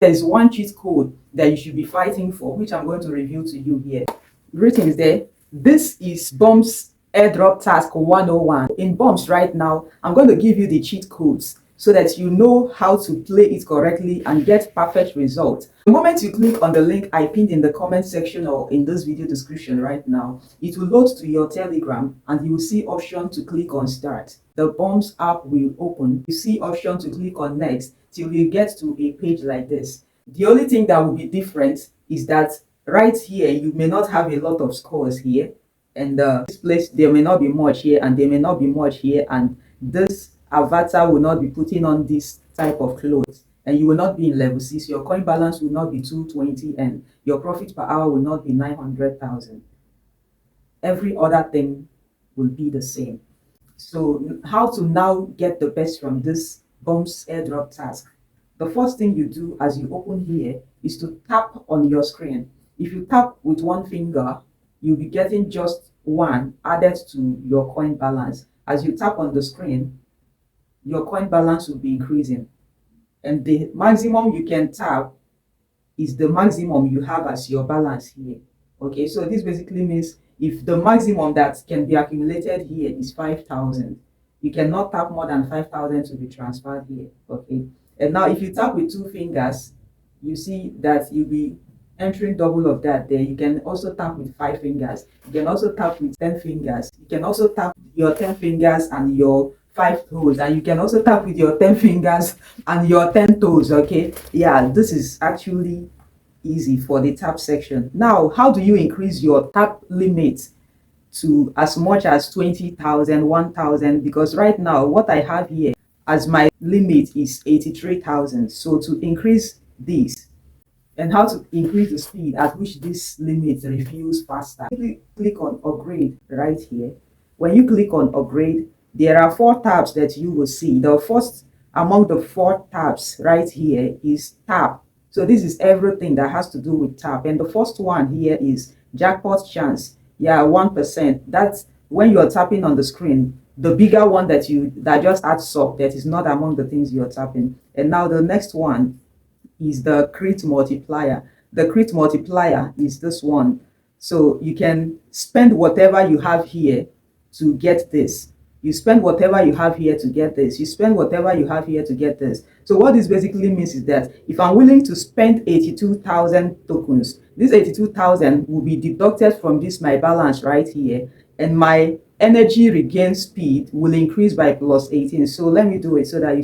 There's one cheat code that you should be fighting for, which I'm going to reveal to you here. Greetings there. This is Bomb's Airdrop Task 101. In Bombs right now, I'm going to give you the cheat codes so that you know how to play it correctly and get perfect results. The moment you click on the link I pinned in the comment section or in this video description right now, it will load to your Telegram and you will see option to click on Start. The Bombs app will open. You see option to click on Next till you get to a page like this. The only thing that will be different is that right here you may not have a lot of scores here, and this place there may not be much here, and there may not be much here, and this avatar will not be putting on this type of clothes, and you will not be in level 6. Your coin balance will not be 220, and your profit per hour will not be 900,000. Every other thing will be the same. So how to now get the best from this Bombs Airdrop task? The first thing you do as you open here is to tap on your screen. If you tap with one finger, you'll be getting just one added to your coin balance. As you tap on the screen, your coin balance will be increasing. And the maximum you can tap is the maximum you have as your balance here. Okay, so this basically means if the maximum that can be accumulated here is 5,000, you cannot tap more than 5,000 to be transferred here. Okay, and now if you tap with two fingers, you see that you'll be entering double of that there. You can also tap with 5 fingers. You can also tap with 10 fingers. You can also tap your 10 fingers and your 5 toes, and you can also tap with your 10 fingers and your 10 toes. Okay, yeah, this is actually easy for the tap section. Now, how do you increase your tap limit to as much as 20,000, 1,000? Because right now what I have here as my limit is 83,000. So to increase this, and how to increase the speed at which this limit refills faster, simply click on upgrade right here. When you click on upgrade, there are 4 tabs that you will see. The first among the 4 tabs right here is tap. So this is everything that has to do with tap. And the first one here is jackpot chance. Yeah, 1%. That's when you're tapping on the screen. The bigger one that just adds up, that is not among the things you're tapping. And now the next one is the crit multiplier. The crit multiplier is this one. So you can spend whatever you have here to get this. You spend whatever you have here to get this. You spend whatever you have here to get this. So what this basically means is that if I'm willing to spend 82,000 tokens, this 82,000 will be deducted from this my balance right here, and my energy regain speed will increase by plus 18. So let me do it so that you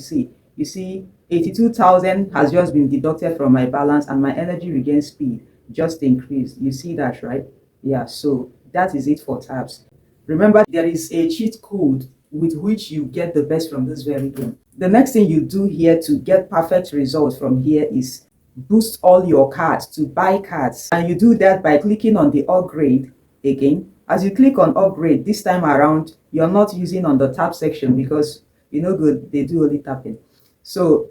see 82,000 has just been deducted from my balance, and my energy regain speed just increased. You see that, right? Yeah, so that is it for tabs. Remember, there is a cheat code with which you get the best from this very game. The next thing you do here to get perfect results from here is boost all your cards to buy cards. And you do that by clicking on the upgrade again. As you click on upgrade, this time around, you're not using on the tap section because you know good, they do only tapping. So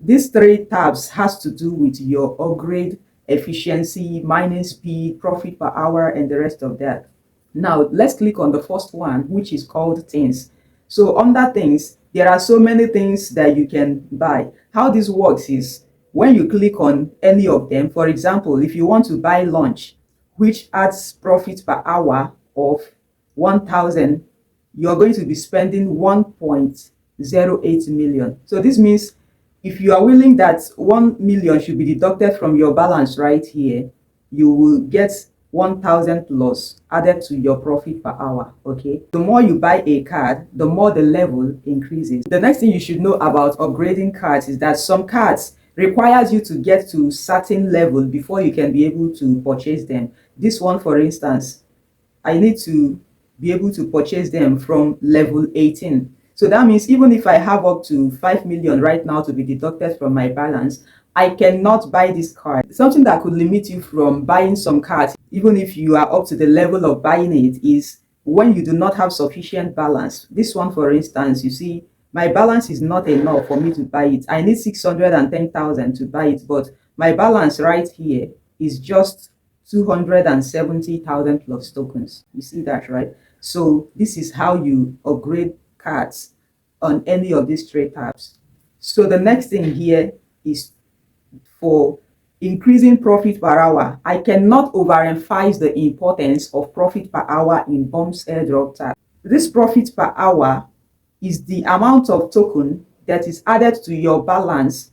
these 3 tabs has to do with your upgrade efficiency, mining speed, profit per hour, and the rest of that. Now let's click on the first one, which is called things. So under things, there are so many things that you can buy. How this works is when you click on any of them, for example, if you want to buy lunch, which adds profit per hour of 1,000, you're going to be spending 1.08 million. So this means if you are willing that 1 million should be deducted from your balance right here, you will get 1,000 plus added to your profit per hour. Okay, the more you buy a card, the more the level increases. The next thing you should know about upgrading cards is that some cards requires you to get to certain level before you can be able to purchase them. This one, for instance, I need to be able to purchase them from level 18. So that means even if I have up to 5 million right now to be deducted from my balance, I cannot buy this card. Something that could limit you from buying some cards, even if you are up to the level of buying it, is when you do not have sufficient balance. This one, for instance, you see, my balance is not enough for me to buy it. I need 610,000 to buy it, but my balance right here is just 270,000 plus tokens. You see that, right? So this is how you upgrade cards on any of these 3 tabs. So the next thing here is for increasing profit per hour. I cannot overemphasize the importance of profit per hour in Bomb's airdrop task. This profit per hour is the amount of token that is added to your balance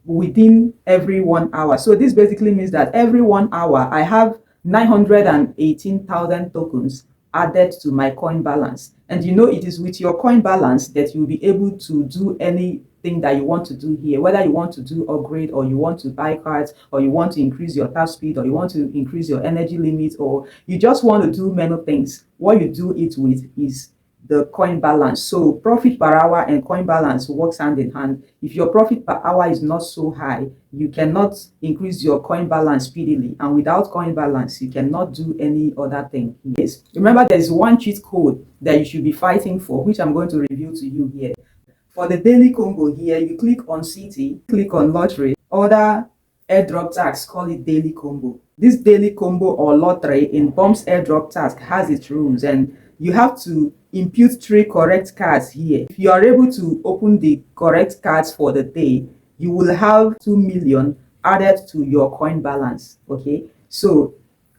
within every 1 hour. So this basically means that every 1 hour I have 918,000 tokens added to my coin balance. And you know, it is with your coin balance that you'll be able to do anything that you want to do here, whether you want to do upgrade, or you want to buy cards, or you want to increase your tap speed, or you want to increase your energy limit, or you just want to do many things. What you do it with is the coin balance. So profit per hour and coin balance works hand in hand. If your profit per hour is not so high, you cannot increase your coin balance speedily, and without coin balance you cannot do any other thing. Yes, remember, there's one cheat code that you should be fighting for, which I'm going to reveal to you here. For the daily combo here, you click on city, click on lottery. Other airdrop task call it daily combo. This daily combo or lottery in Bomb's airdrop task has its rules, and you have to input 3 correct cards here. If you are able to open the correct cards for the day, you will have 2 million added to your coin balance. Okay, so,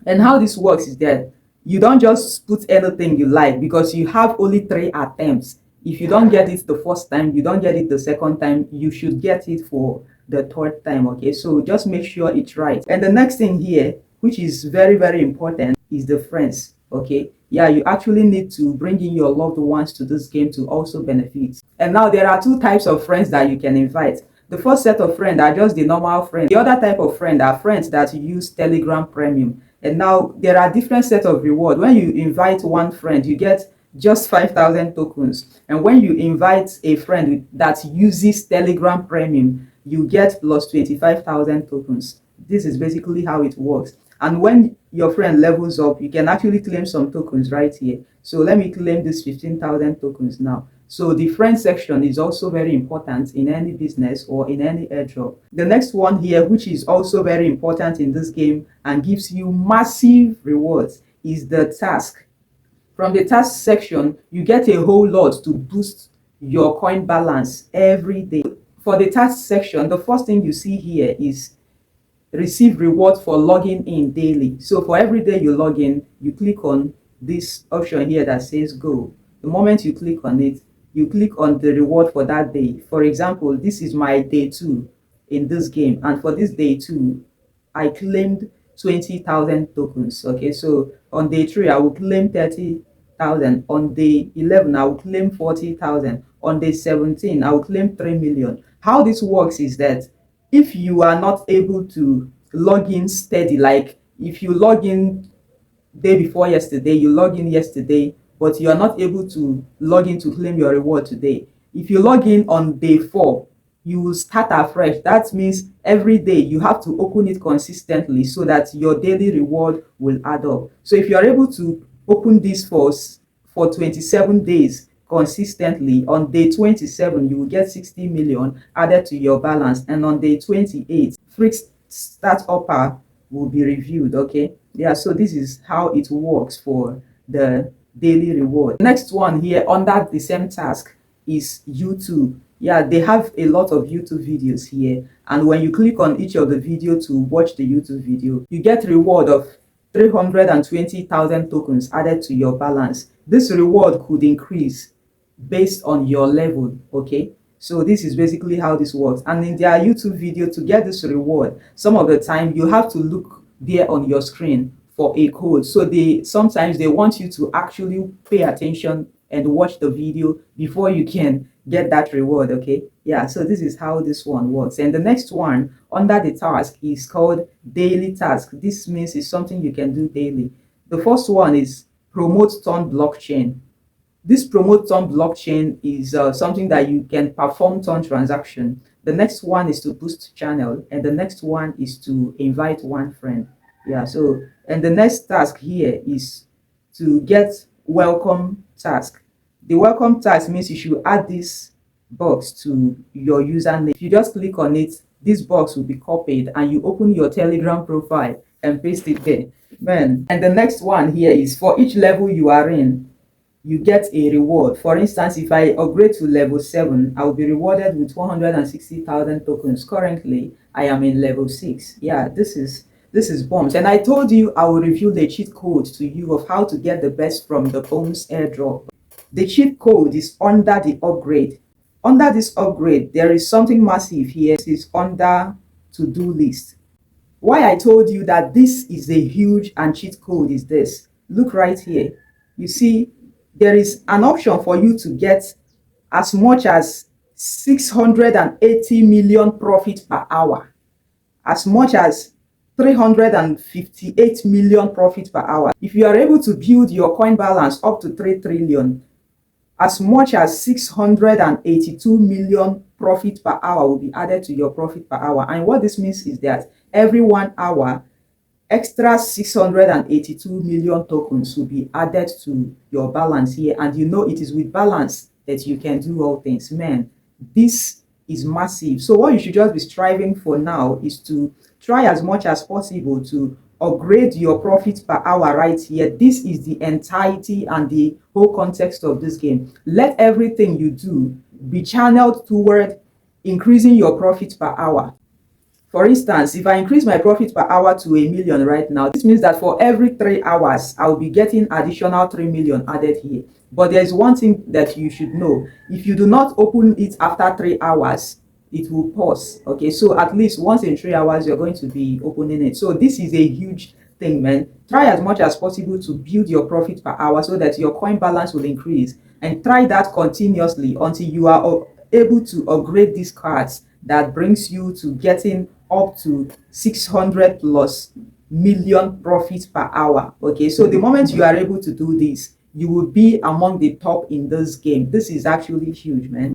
and how this works is that you don't just put anything you like, because you have only 3 attempts. If you don't get it the first time, you don't get it the second time, you should get it for the 3rd time. Okay, so just make sure it's right. And the next thing here, which is very, very important, is the friends. Okay, yeah, you actually need to bring in your loved ones to this game to also benefit. And now there are 2 types of friends that you can invite. The first set of friends are just the normal friends. The other type of friend are friends that use Telegram Premium. And now there are different sets of reward. When you invite one friend, you get just 5,000 tokens. And when you invite a friend that uses Telegram Premium, you get plus 25,000 tokens. This is basically how it works. And when your friend levels up, you can actually claim some tokens right here. So let me claim this 15,000 tokens now. So the friend section is also very important in any business or in any airdrop. The next one here, which is also very important in this game and gives you massive rewards, is the task. From the task section, you get a whole lot to boost your coin balance every day. For the task section, the first thing you see here is receive reward for logging in daily. So for every day you log in, you click on this option here that says go. The moment you click on it, you click on the reward for that day. For example, this is my day 2 in this game, and for this day 2 I claimed 20,000 tokens. Okay, so on day 3 I will claim 30,000, on day 11 I will claim 40,000, on day 17 I will claim 3 million. How this works is that if you are not able to log in steady, like if you log in day before yesterday, you log in yesterday, but you are not able to log in to claim your reward today, if you log in on day 4, you will start afresh. That means every day you have to open it consistently so that your daily reward will add up. So if you are able to open this for 27 days consistently, on day 27 you will get 60 million added to your balance, and on day 28 free start upper will be reviewed. Okay, yeah, so this is how it works for the daily reward. Next one here under the same task is YouTube. Yeah, they have a lot of YouTube videos here, and when you click on each of the video to watch the YouTube video, you get reward of 320,000 tokens added to your balance. This reward could increase based on your level. Okay, so this is basically how this works. And in their YouTube video, to get this reward, some of the time you have to look there on your screen for a code. So sometimes they want you to actually pay attention and watch the video before you can get that reward. Okay, yeah, so this is how this one works. And the next one under the task is called daily task. This means it's something you can do daily. The first one is promote turn blockchain. This promote turn blockchain is something that you can perform turn transaction. The next one is to boost channel, and the next one is to invite one friend. Yeah, so, and the next task here is to get welcome task. The welcome task means you should add this box to your username. If you just click on it, this box will be copied and you open your Telegram profile and paste it there. Man, and the next one here is for each level you are in, you get a reward. For instance, if I upgrade to level 7, I will be rewarded with 160,000 tokens. Currently, I am in level 6. Yeah, this is bombs. And I told you I will reveal the cheat code to you of how to get the best from the bombs airdrop. The cheat code is under the upgrade. Under this upgrade, there is something massive here. This is under to-do list. Why I told you that this is a huge and cheat code is this. Look right here. You see, there is an option for you to get as much as 680 million profit per hour, as much as 358 million profit per hour. If you are able to build your coin balance up to 3 trillion, as much as 682 million profit per hour will be added to your profit per hour. And what this means is that every 1 hour, extra 682 million tokens will be added to your balance here. And you know it is with balance that you can do all things. Man, this is massive. So what you should just be striving for now is to try as much as possible to upgrade your profit per hour right here. This is the entirety and the whole context of this game. Let everything you do be channeled toward increasing your profit per hour. For instance, if I increase my profit per hour to 1 million right now, this means that for every 3 hours, I'll be getting additional 3 million added here. But there's one thing that you should know. If you do not open it after 3 hours, it will pause. Okay, so at least once in 3 hours, you're going to be opening it. So this is a huge thing, man. Try as much as possible to build your profit per hour so that your coin balance will increase. And try that continuously until you are able to upgrade these cards that brings you to getting up to 600 plus million profit per hour. Okay, so the moment you are able to do this, you will be among the top in this game. This is actually huge, man.